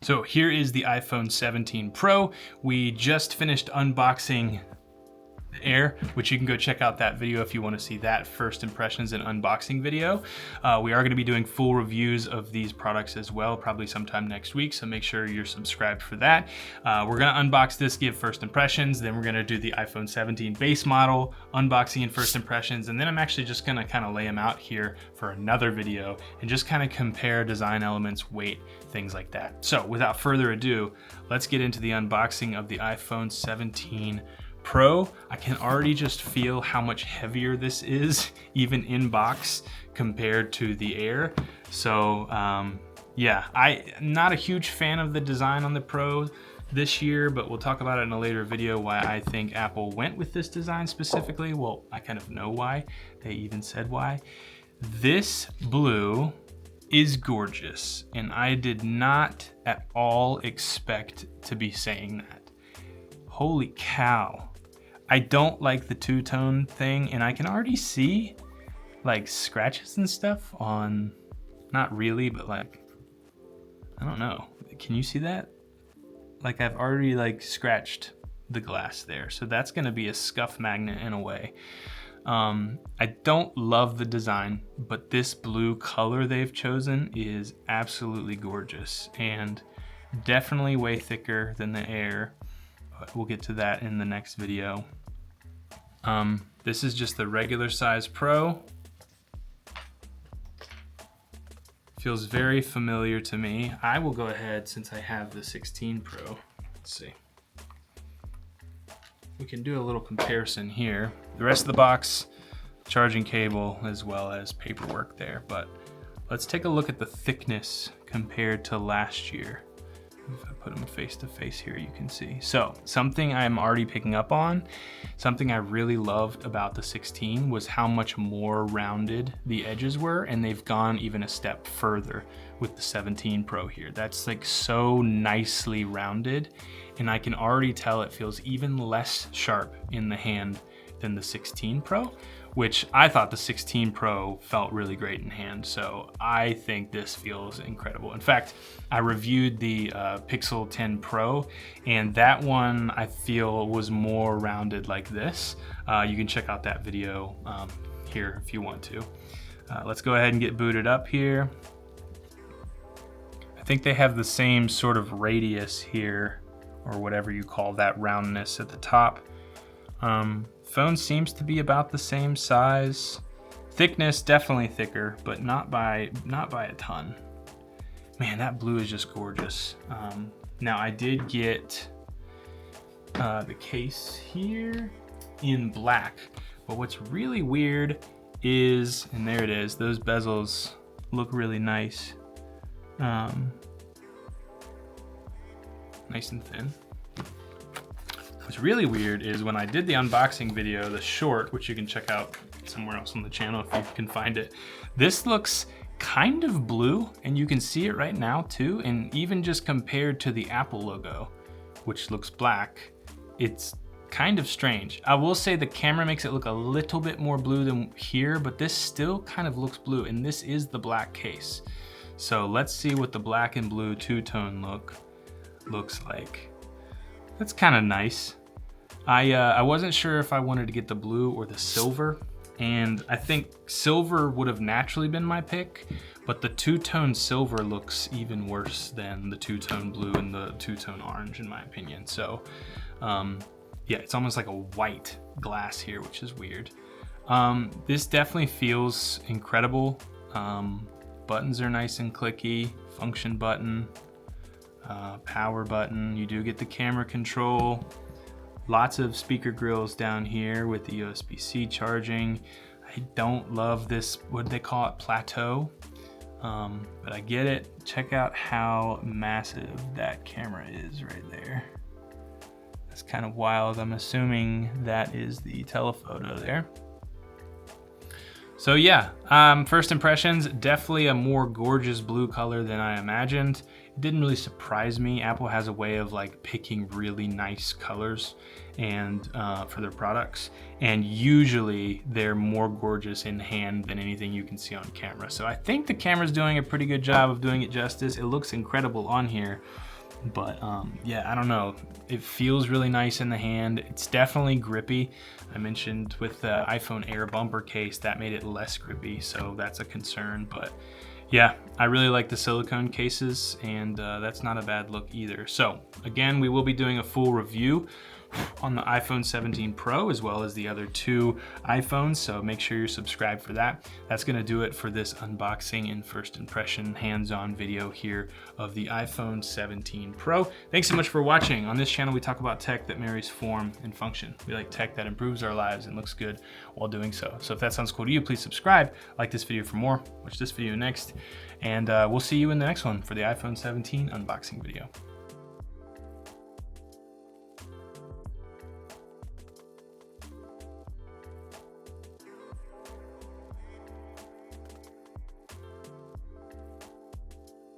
So here is the iPhone 17 Pro. We just finished unboxing the Air, which you can go check out that video if you want to see that first impressions and unboxing video. We are going to be doing full reviews of these products as well, probably sometime next week, so make sure you're subscribed for that. We're going to unbox this, give first impressions, then we're going to do the iPhone 17 base model, unboxing and first impressions, and then I'm actually just going to kind of lay them out here for another video and just kind of compare design elements, weight, things like that. So without further ado, let's get into the unboxing of the iPhone 17 Pro. I can already just feel how much heavier this is, even in box, compared to the Air. So yeah, I'm not a huge fan of the design on the Pro this year, but we'll talk about it in a later video why I think Apple went with this design specifically. Well, I kind of know why. They even said why. This blue is gorgeous, and I did not at all expect to be saying that. Holy cow. I don't like the two-tone thing, and I can already see like scratches and stuff on, not really, but like, I don't know. Can you see that? Like I've already like scratched the glass there. So that's gonna be a scuff magnet in a way. I don't love the design, but this blue color they've chosen is absolutely gorgeous and definitely way thicker than the Air. But we'll get to that in the next video. This is just the regular size Pro. Feels very familiar to me. I will go ahead, since I have the 16 Pro. Let's see. We can do a little comparison here. The rest of the box, charging cable, as well as paperwork there. But let's take a look at the thickness compared to last year. If I put them face to face here, you can see. So something I'm already picking up on, something I really loved about the 16 was how much more rounded the edges were, and they've gone even a step further with the 17 Pro here. That's like so nicely rounded, and I can already tell it feels even less sharp in the hand than the 16 Pro, which I thought the 16 Pro felt really great in hand. So I think this feels incredible. In fact, I reviewed the Pixel 10 Pro, and that one I feel was more rounded like this. You can check out that video here if you want to. Let's go ahead and get booted up here. I think they have the same sort of radius here, or whatever you call that roundness at the top. Phone seems to be about the same size. Thickness, definitely thicker, but not by a ton. Man, that blue is just gorgeous. Now I did get the case here in black, but what's really weird is, and there it is, those bezels look really nice. Nice and thin. What's really weird is when I did the unboxing video, the short, which you can check out somewhere else on the channel if you can find it, this looks kind of blue, and you can see it right now too, and even just compared to the Apple logo, which looks black, it's kind of strange. I will say the camera makes it look a little bit more blue than here, but this still kind of looks blue, and this is the black case. So let's see what the black and blue two-tone look looks like. That's kind of nice. I wasn't sure if I wanted to get the blue or the silver, and I think silver would have naturally been my pick, but the two-tone silver looks even worse than the two-tone blue and the two-tone orange in my opinion. So yeah, it's almost like a white glass here, which is weird. This definitely feels incredible. Buttons are nice and clicky. Function button, power button. You do get the camera control. Lots of speaker grills down here with the USB-C charging. I don't love this, what do they call it, plateau? But I get it. Check out how massive that camera is right there. That's kind of wild. I'm assuming that is the telephoto there. So yeah, first impressions, definitely a more gorgeous blue color than I imagined. It didn't really surprise me. Apple has a way of like picking really nice colors and for their products, and usually they're more gorgeous in hand than anything you can see on camera. So I think the camera's doing a pretty good job of doing it justice. It looks incredible on here, But yeah, I don't know. It feels really nice in the hand. It's definitely grippy. I mentioned with the iPhone Air bumper case, that made it less grippy, so that's a concern. But yeah, I really like the silicone cases, and that's not a bad look either. So again, we will be doing a full review on the iPhone 17 Pro as well as the other 2 iPhones, so make sure you're subscribed for that. That's gonna do it for this unboxing and first impression hands-on video here of the iPhone 17 Pro. Thanks so much for watching. On this channel, we talk about tech that marries form and function. We like tech that improves our lives and looks good while doing so. So if that sounds cool to you, please subscribe, like this video for more, watch this video next, and we'll see you in the next one for the iPhone 17 unboxing video.